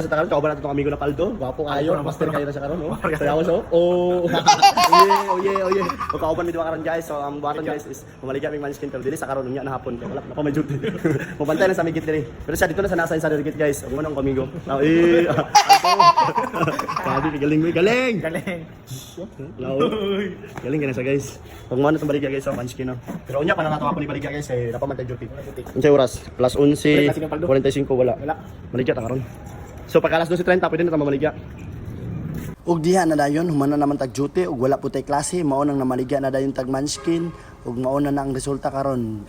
Sa karon kauban nato tong amigo na Paldo, gwapo kayo, master kayo na sa karon, no? Sayaw so. Oh. Oye. O kauban mi karon guys. So ang buhaton guys is mamaliga mig manskin pero dili sa karon unya na hapon kay wala na pa may duty. Mabantay na sa migit diri. Pero siya dito na sa nasa sa digit guys. Ang unang amigo. Now Sabi galing mo, galing. Now. Galing ganun sa guys. Pag mo na tong baliga guys sa manskin no. Pero unya pa na nato ako ni baliga guys eh napamantay duty. Unsay oras? Plus 11:45 wala. Maligya ta karon. So pagka alas 12:30 pwede na ta mamaligya. Ug diha na dayon humana naman tag duty ug wala putay klase mao nang namaligya na dayon tag manskin ug mao na ang resulta karon.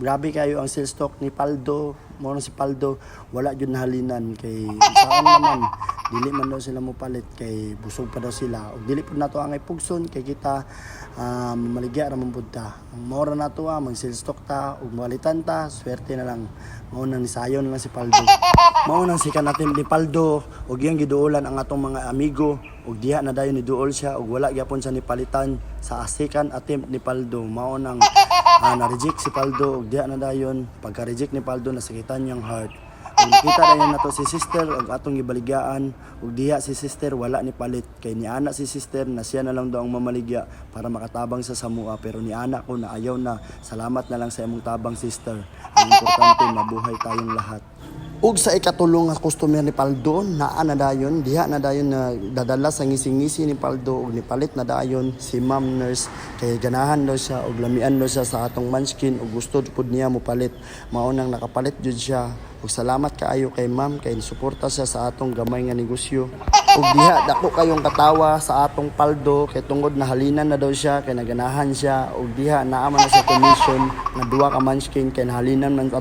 Grabe kayo ang sales stock ni Paldo. Mao si Paldo wala jud nahalinan kay saan naman dili man daw sila mo palit kay busog pa daw sila ug dili pud nato ang ipugson kay kita maligya ra man pud ta. Ang mao ra nato mag sales stock ta ug malitan ta swerte na lang. Mao nang nisayon na lang si Paldo. Mao nang sikan natin ni Paldo ug iyang giduolan ang atong mga amigo ug diha na dayon ni duol siya ug wala gyapon sa nipalitan sa second attempt ni Paldo. Mao nang na-reject si Paldo ug diha na dayon pagka-reject ni Paldo nasakitan niyang heart. Ug nakita dayon nato si sister ug atong gibaligaan ug diha si sister wala ni palit kay ni ana si sister na siya na lang daw ang mamaligya para makatabang sa samua pero ni ana ko na ayaw na. Salamat na lang sa imong tabang sister. Ang importante mabuhay tayong lahat. Ug sa ikatulong nga customer ni Paldo naa na dayon diha na dayon na dadala sa ngisi-ngisi ni Paldo ug nipalit na dayon si Ma'am Nurse kay ganahan daw siya ug lamian daw siya sa atong manskin ug gusto pud niya mo palit. Mao nang nakapalit jud siya ug salamat kaayo kay Ma'am kay suporta siya sa atong gamay nga negosyo. Ug diha dako kayong katawa sa atong Paldo kay tungod nahalinan na daw siya kay naganahan siya ug diha naa man na sa commission na duha ka manskin kay nahalinan man